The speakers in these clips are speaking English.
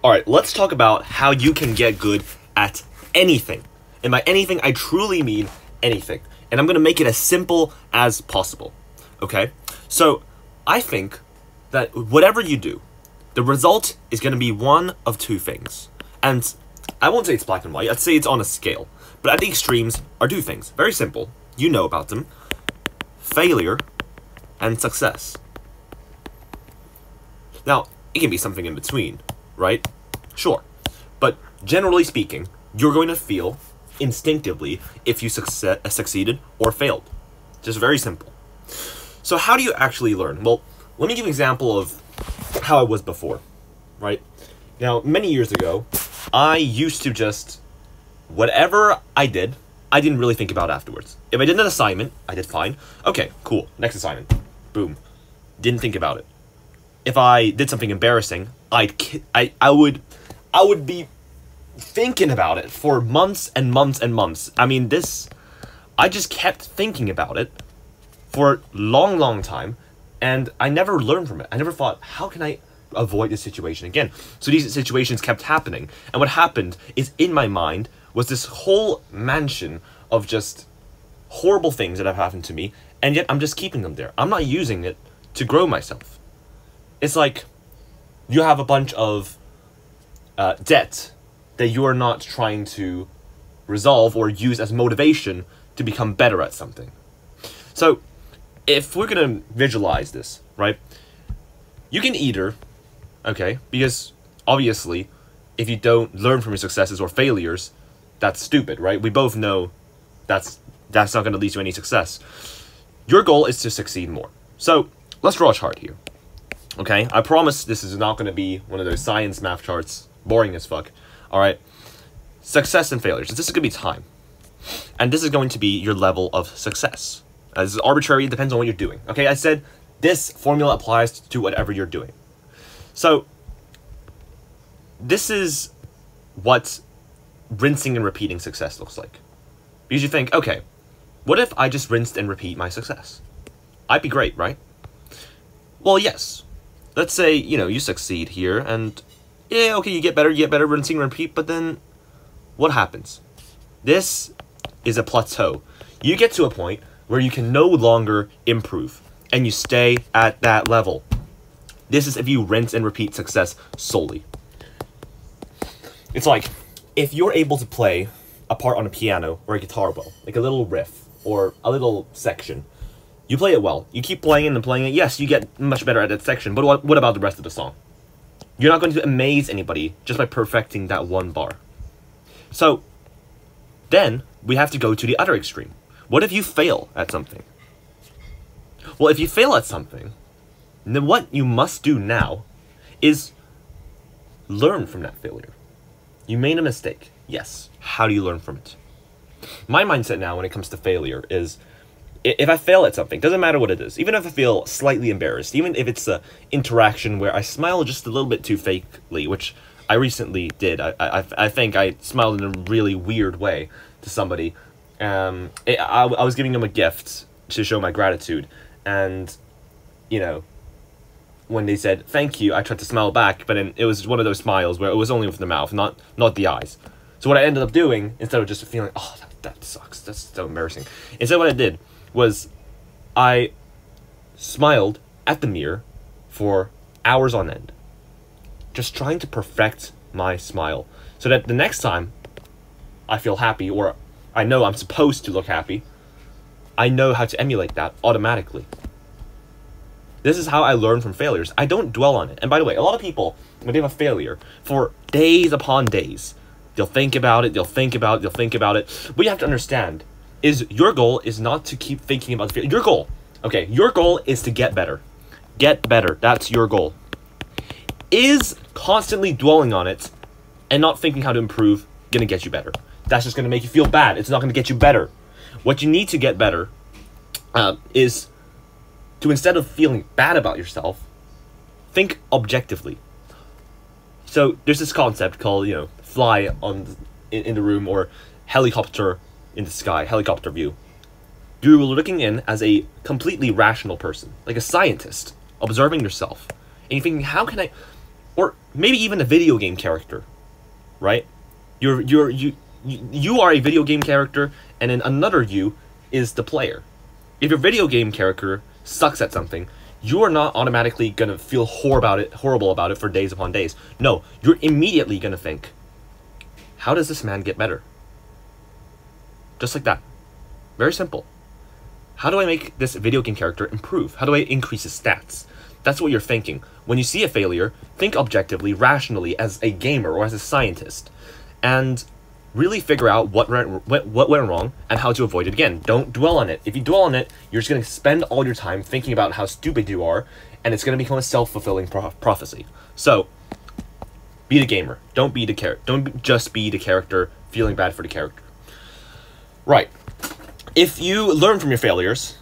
Alright, let's talk about how you can get good at anything. And by anything, I truly mean anything. And I'm going to make it as simple as possible. Okay? So, I think that whatever you do, the result is going to be one of two things. And I won't say it's black and white, I'd say it's on a scale. But at the extremes are two things. Very simple. You know about them. Failure and success. Now, it can be something in between, right? Sure. But generally speaking, you're going to feel instinctively if you succeeded or failed. Just very simple. So how do you actually learn? Well, let me give an example of how I was before, right? Now, many years ago, I used to just, whatever I didn't really think about afterwards. If I did an assignment, I did fine. Okay, cool. Next assignment. Boom. Didn't think about it. If I did something embarrassing, I would be thinking about it for months and months and months. I mean, I just kept thinking about it for a long, long time, and I never learned from it. I never thought, how can I avoid this situation again? So these situations kept happening, and what happened is, in my mind, was this whole mansion of just horrible things that have happened to me, and yet I'm just keeping them there. I'm not using it to grow myself. It's like you have a bunch of debt that you are not trying to resolve or use as motivation to become better at something. So, if we're going to visualize this, right, you can either, okay, because obviously, if you don't learn from your successes or failures, that's stupid, right? We both know that's not going to lead to any success. Your goal is to succeed more. So, let's draw a chart here. Okay, I promise this is not going to be one of those science math charts, boring as fuck. Alright, success and failures. This is going to be time. And this is going to be your level of success. This is arbitrary, it depends on what you're doing. Okay, I said this formula applies to whatever you're doing. So, this is what rinsing and repeating success looks like. Because you think, okay, what if I just rinsed and repeat my success? I'd be great, right? Well, yes. Let's say, you succeed here, and yeah, okay, you get better, rinsing and repeat, but then what happens? This is a plateau. You get to a point where you can no longer improve, and you stay at that level. This is if you rinse and repeat success solely. It's like, if you're able to play a part on a piano or a guitar well, like a little riff or a little section, you play it well. You keep playing it and playing it. Yes, you get much better at that section, but what about the rest of the song? You're not going to amaze anybody just by perfecting that one bar. So, then, we have to go to the other extreme. What if you fail at something? Well, if you fail at something, then what you must do now is learn from that failure. You made a mistake. Yes. How do you learn from it? My mindset now when it comes to failure is, if I fail at something, doesn't matter what it is, even if I feel slightly embarrassed, even if it's an interaction where I smile just a little bit too fakely, which I recently did. I think I smiled in a really weird way to somebody. I was giving them a gift to show my gratitude, and, when they said thank you, I tried to smile back, but then it was one of those smiles where it was only with the mouth, not the eyes. So what I ended up doing, instead of just feeling, oh, that sucks, that's so embarrassing, instead what I did was I smiled at the mirror for hours on end, just trying to perfect my smile, so that the next time I feel happy, or I know I'm supposed to look happy, I know how to emulate that automatically. This is how I learn from failures. I don't dwell on it. And by the way, a lot of people, when they have a failure, for days upon days, they'll think about it, they'll think about it, they'll think about it. What you have to understand is your goal is not to keep thinking about the failure. Your goal is to get better. Get better. That's your goal. Is constantly dwelling on it and not thinking how to improve going to get you better? That's just going to make you feel bad. It's not going to get you better. What you need to get better is to, instead of feeling bad about yourself, think objectively. So there's this concept called, fly in the room, or helicopter in the sky, helicopter view. You're looking in as a completely rational person, like a scientist, observing yourself. And you're thinking, how can I... or maybe even a video game character, right? You are a video game character, and then another you is the player. If your video game character sucks at something, you are not automatically gonna feel horrible about it for days upon days. No, you're immediately gonna think, how does this man get better? Just like that. Very simple. How do I make this video game character improve? How do I increase his stats? That's what you're thinking. When you see a failure, think objectively, rationally, as a gamer or as a scientist, and really figure out what went wrong and how to avoid it again. Don't dwell on it. If you dwell on it, you're just going to spend all your time thinking about how stupid you are, and it's going to become a self-fulfilling prophecy. So, be the gamer. Don't just be the character feeling bad for the character. Right. If you learn from your failures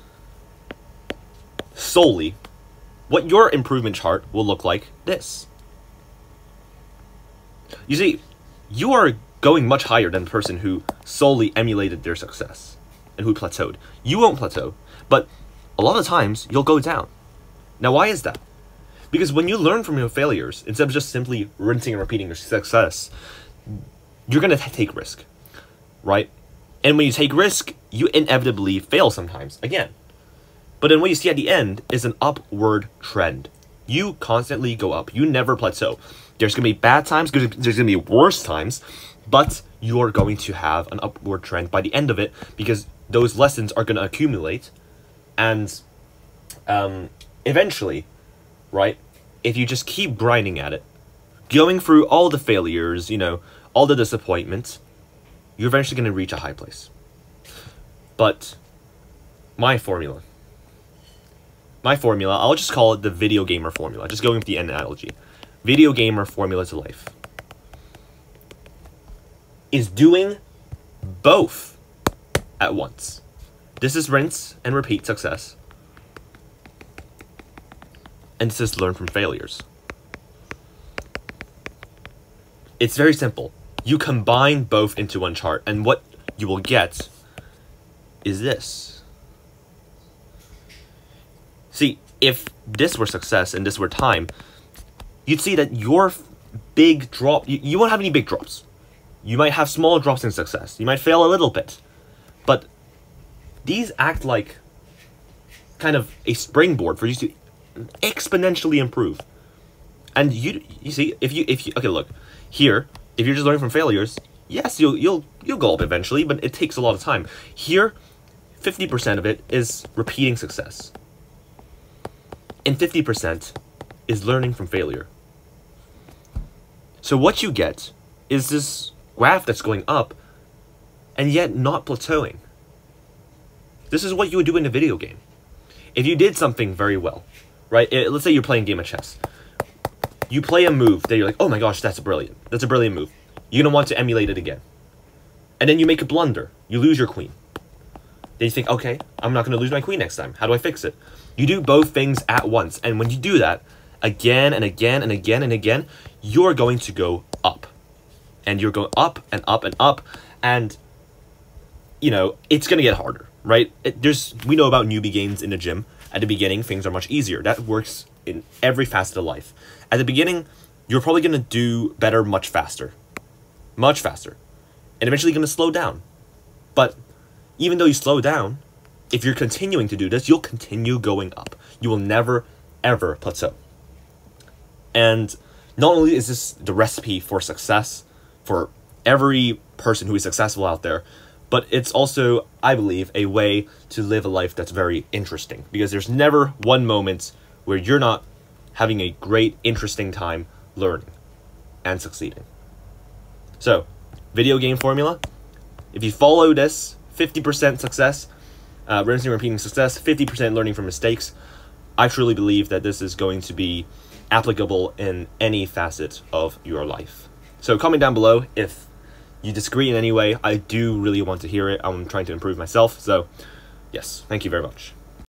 solely, what your improvement chart will look like this. You see, you are going much higher than the person who solely emulated their success and who plateaued. You won't plateau, but a lot of times you'll go down. Now, why is that? Because when you learn from your failures, instead of just simply rinsing and repeating your success, you're going to take risk, right? And when you take risk, you inevitably fail sometimes, again. But then what you see at the end is an upward trend. You constantly go up. You never plateau. There's going to be bad times, there's going to be worse times, but you're going to have an upward trend by the end of it, because those lessons are going to accumulate, and eventually, right, if you just keep grinding at it, going through all the failures, you know, all the disappointments, you're eventually going to reach a high place. But my formula, I'll just call it the video gamer formula, just going with the analogy. Video gamer formula to life is doing both at once. This is rinse and repeat success. And this is learn from failures. It's very simple. You combine both into one chart, and what you will get is this. See, if this were success and this were time, you'd see that your big drop, you won't have any big drops. You might have small drops in success. You might fail a little bit. But these act like kind of a springboard for you to exponentially improve. And you see, if you okay, look, here, if you're just learning from failures, yes, you'll go up eventually, but it takes a lot of time. Here, 50% of it is repeating success. And 50% is learning from failure. So what you get is this graph that's going up, and yet not plateauing. This is what you would do in a video game. If you did something very well, right? Let's say you're playing a game of chess. You play a move that you're like, oh my gosh, that's brilliant. That's a brilliant move. You're going to want to emulate it again. And then you make a blunder. You lose your queen. Then you think, okay, I'm not going to lose my queen next time. How do I fix it? You do both things at once. And when you do that, again and again and again and again, you're going to go up. And you're going up and up and up. And, you know, it's going to get harder, right? We know about newbie games in the gym. At the beginning, things are much easier. That works in every facet of life. At the beginning, you're probably going to do better much faster. Much faster. And eventually going to slow down. But even though you slow down, if you're continuing to do this, you'll continue going up. You will never, ever plateau. And not only is this the recipe for success for every person who is successful out there, but it's also, I believe, a way to live a life that's very interesting. Because there's never one moment where you're not having a great, interesting time learning and succeeding. So, video game formula. If you follow this, 50% success, rinsing and repeating success, 50% learning from mistakes, I truly believe that this is going to be applicable in any facet of your life. So comment down below if you disagree in any way. I do really want to hear it. I'm trying to improve myself. So, yes, thank you very much.